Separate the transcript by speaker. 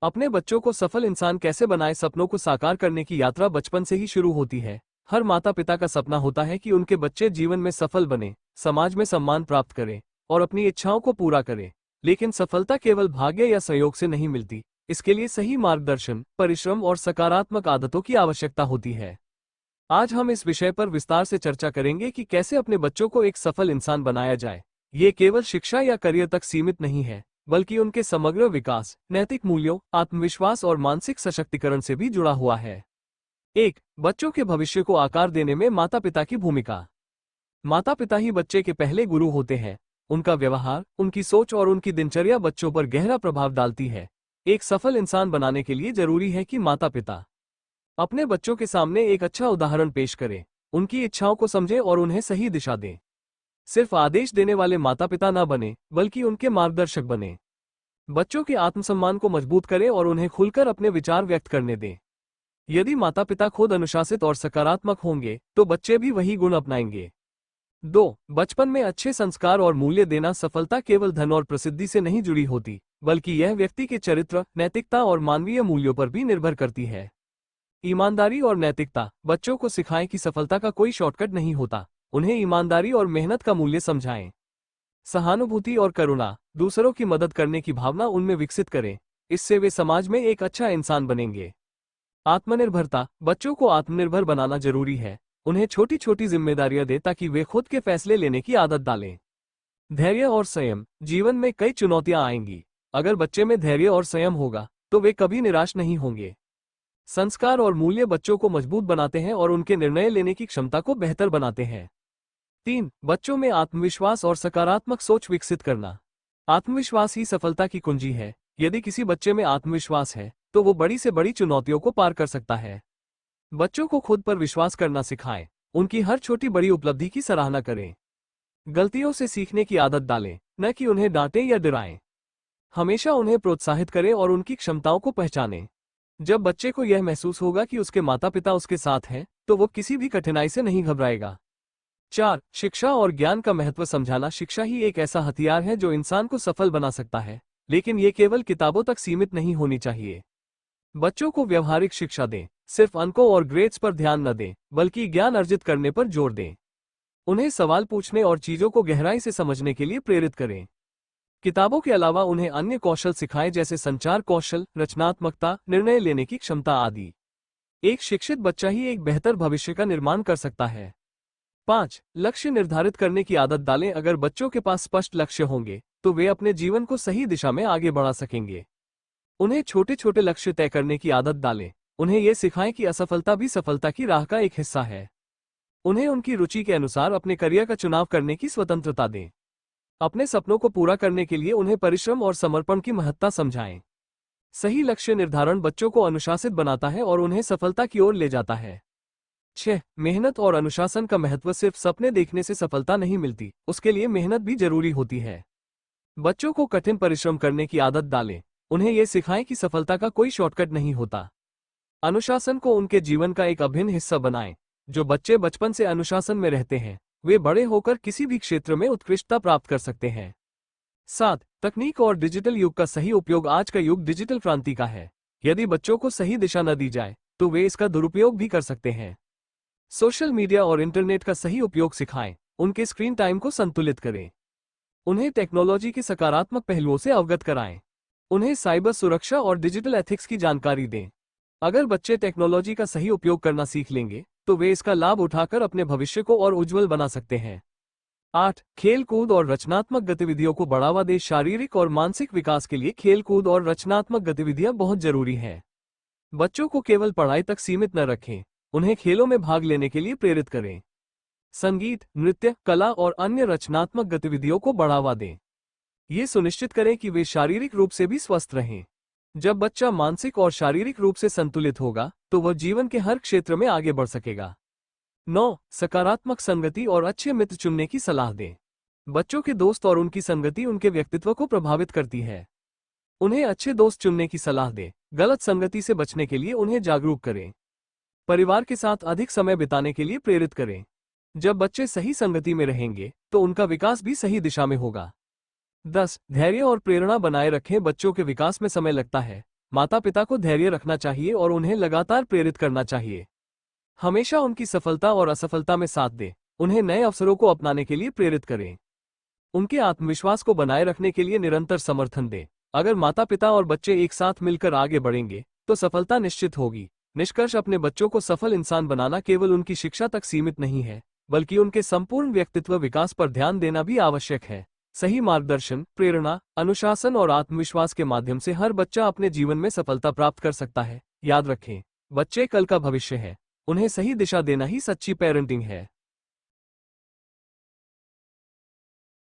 Speaker 1: अपने बच्चों को सफल इंसान कैसे बनाए। सपनों को साकार करने की यात्रा बचपन से ही शुरू होती है। हर माता पिता का सपना होता है कि उनके बच्चे जीवन में सफल बने, समाज में सम्मान प्राप्त करें और अपनी इच्छाओं को पूरा करें। लेकिन सफलता केवल भाग्य या सहयोग से नहीं मिलती। इसके लिए सही मार्गदर्शन, परिश्रम और सकारात्मक आदतों की आवश्यकता होती है। आज हम इस विषय पर विस्तार से चर्चा करेंगे कि कैसे अपने बच्चों को एक सफल इंसान बनाया जाए। ये केवल शिक्षा या करियर तक सीमित नहीं है, बल्कि उनके समग्र विकास, नैतिक मूल्यों, आत्मविश्वास और मानसिक सशक्तिकरण से भी जुड़ा हुआ है। 1. बच्चों के भविष्य को आकार देने में माता पिता की भूमिका। माता पिता ही बच्चे के पहले गुरु होते हैं। उनका व्यवहार, उनकी सोच और उनकी दिनचर्या बच्चों पर गहरा प्रभाव डालती है। एक सफल इंसान बनाने के लिए जरूरी है कि माता पिता अपने बच्चों के सामने एक अच्छा उदाहरण पेश करें, उनकी इच्छाओं को समझें और उन्हें सही दिशा दें। सिर्फ आदेश देने वाले माता पिता न बने, बल्कि उनके मार्गदर्शक बने। बच्चों के आत्मसम्मान को मजबूत करें और उन्हें खुलकर अपने विचार व्यक्त करने दें। यदि माता पिता खुद अनुशासित और सकारात्मक होंगे, तो बच्चे भी वही गुण अपनाएंगे। 2. बचपन में अच्छे संस्कार और मूल्य देना। सफलता केवल धन और प्रसिद्धि से नहीं जुड़ी होती, बल्कि यह व्यक्ति के चरित्र, नैतिकता और मानवीय मूल्यों पर भी निर्भर करती है। ईमानदारी और नैतिकता। बच्चों को सिखाएं कि सफलता का कोई शॉर्टकट नहीं होता। उन्हें ईमानदारी और मेहनत का मूल्य समझाएं। सहानुभूति और करुणा, दूसरों की मदद करने की भावना उनमें विकसित करें। इससे वे समाज में एक अच्छा इंसान बनेंगे। आत्मनिर्भरता। बच्चों को आत्मनिर्भर बनाना जरूरी है। उन्हें छोटी छोटी जिम्मेदारियां दें ताकि वे खुद के फैसले लेने की आदत डालें। धैर्य और संयम। जीवन में कई चुनौतियां आएंगी। अगर बच्चे में धैर्य और संयम होगा, तो वे कभी निराश नहीं होंगे। संस्कार और मूल्य बच्चों को मजबूत बनाते हैं और उनके निर्णय लेने की क्षमता को बेहतर बनाते हैं। 3. बच्चों में आत्मविश्वास और सकारात्मक सोच विकसित करना। आत्मविश्वास ही सफलता की कुंजी है। यदि किसी बच्चे में आत्मविश्वास है, तो वो बड़ी से बड़ी चुनौतियों को पार कर सकता है। बच्चों को खुद पर विश्वास करना सिखाएं। उनकी हर छोटी बड़ी उपलब्धि की सराहना करें। गलतियों से सीखने की आदत डालें, न कि उन्हें डांटें या डराएं। हमेशा उन्हें प्रोत्साहित करें और उनकी क्षमताओं को पहचानें। जब बच्चे को यह महसूस होगा कि उसके माता पिता उसके साथ हैं, तो वो किसी भी कठिनाई से नहीं घबराएगा। 4. शिक्षा और ज्ञान का महत्व समझाना। शिक्षा ही एक ऐसा हथियार है जो इंसान को सफल बना सकता है, लेकिन ये केवल किताबों तक सीमित नहीं होनी चाहिए। बच्चों को व्यवहारिक शिक्षा दें। सिर्फ अंकों और ग्रेड्स पर ध्यान न दें, बल्कि ज्ञान अर्जित करने पर जोर दें। उन्हें सवाल पूछने और चीजों को गहराई से समझने के लिए प्रेरित करें। किताबों के अलावा उन्हें अन्य कौशल सिखाएं, जैसे संचार कौशल, रचनात्मकता, निर्णय लेने की क्षमता आदि। एक शिक्षित बच्चा ही एक बेहतर भविष्य का निर्माण कर सकता है। 5. लक्ष्य निर्धारित करने की आदत डालें। अगर बच्चों के पास स्पष्ट लक्ष्य होंगे, तो वे अपने जीवन को सही दिशा में आगे बढ़ा सकेंगे। उन्हें छोटे छोटे लक्ष्य तय करने की आदत डालें। उन्हें यह सिखाएं कि असफलता भी सफलता की राह का एक हिस्सा है। उन्हें उनकी रुचि के अनुसार अपने करियर का चुनाव करने की स्वतंत्रता दें। अपने सपनों को पूरा करने के लिए उन्हें परिश्रम और समर्पण की महत्ता समझाएं। सही लक्ष्य निर्धारण बच्चों को अनुशासित बनाता है और उन्हें सफलता की ओर ले जाता है। 6. मेहनत और अनुशासन का महत्व। सिर्फ सपने देखने से सफलता नहीं मिलती, उसके लिए मेहनत भी जरूरी होती है। बच्चों को कठिन परिश्रम करने की आदत डालें। उन्हें यह सिखाएं कि सफलता का कोई शॉर्टकट नहीं होता। अनुशासन को उनके जीवन का एक अभिन्न हिस्सा बनाएं। जो बच्चे बचपन से अनुशासन में रहते हैं, वे बड़े होकर किसी भी क्षेत्र में उत्कृष्टता प्राप्त कर सकते हैं। 7. तकनीक और डिजिटल युग का सही उपयोग। आज का युग डिजिटल क्रांति का है। यदि बच्चों को सही दिशा न दी जाए, तो वे इसका दुरुपयोग भी कर सकते हैं। सोशल मीडिया और इंटरनेट का सही उपयोग सिखाएं। उनके स्क्रीन टाइम को संतुलित करें। उन्हें टेक्नोलॉजी के सकारात्मक पहलुओं से अवगत कराएं। उन्हें साइबर सुरक्षा और डिजिटल एथिक्स की जानकारी दें। अगर बच्चे टेक्नोलॉजी का सही उपयोग करना सीख लेंगे, तो वे इसका लाभ उठाकर अपने भविष्य को और उज्जवल बना सकते हैं। 8. खेल कूद और रचनात्मक गतिविधियों को बढ़ावा दें। शारीरिक और मानसिक विकास के लिए खेल कूद और रचनात्मक गतिविधियां बहुत जरूरी हैं। बच्चों को केवल पढ़ाई तक सीमित न रखें, उन्हें खेलों में भाग लेने के लिए प्रेरित करें। संगीत, नृत्य, कला और अन्य रचनात्मक गतिविधियों को बढ़ावा दें। ये सुनिश्चित करें कि वे शारीरिक रूप से भी स्वस्थ रहें। जब बच्चा मानसिक और शारीरिक रूप से संतुलित होगा, तो वह जीवन के हर क्षेत्र में आगे बढ़ सकेगा। 9. सकारात्मक संगति और अच्छे मित्र चुनने की सलाह दें। बच्चों के दोस्त और उनकी संगति उनके व्यक्तित्व को प्रभावित करती है। उन्हें अच्छे दोस्त चुनने की सलाह दें। गलत संगति से बचने के लिए उन्हें जागरूक करें। परिवार के साथ अधिक समय बिताने के लिए प्रेरित करें। जब बच्चे सही संगति में रहेंगे, तो उनका विकास भी सही दिशा में होगा। 10. धैर्य और प्रेरणा बनाए रखें। बच्चों के विकास में समय लगता है, माता पिता को धैर्य रखना चाहिए और उन्हें लगातार प्रेरित करना चाहिए। हमेशा उनकी सफलता और असफलता में साथ दें, उन्हें नए अवसरों को अपनाने के लिए प्रेरित करें। उनके आत्मविश्वास को बनाए रखने के लिए निरंतर समर्थन दें। अगर माता पिता और बच्चे एक साथ मिलकर आगे बढ़ेंगे तो सफलता निश्चित होगी। निष्कर्ष, अपने बच्चों को सफल इंसान बनाना केवल उनकी शिक्षा तक सीमित नहीं है, बल्कि उनके संपूर्ण व्यक्तित्व विकास पर ध्यान देना भी आवश्यक है। सही मार्गदर्शन, प्रेरणा, अनुशासन और आत्मविश्वास के माध्यम से हर बच्चा अपने जीवन में सफलता प्राप्त कर सकता है। याद रखें, बच्चे कल का भविष्य है। उन्हें सही दिशा देना ही सच्ची पेरेंटिंग है।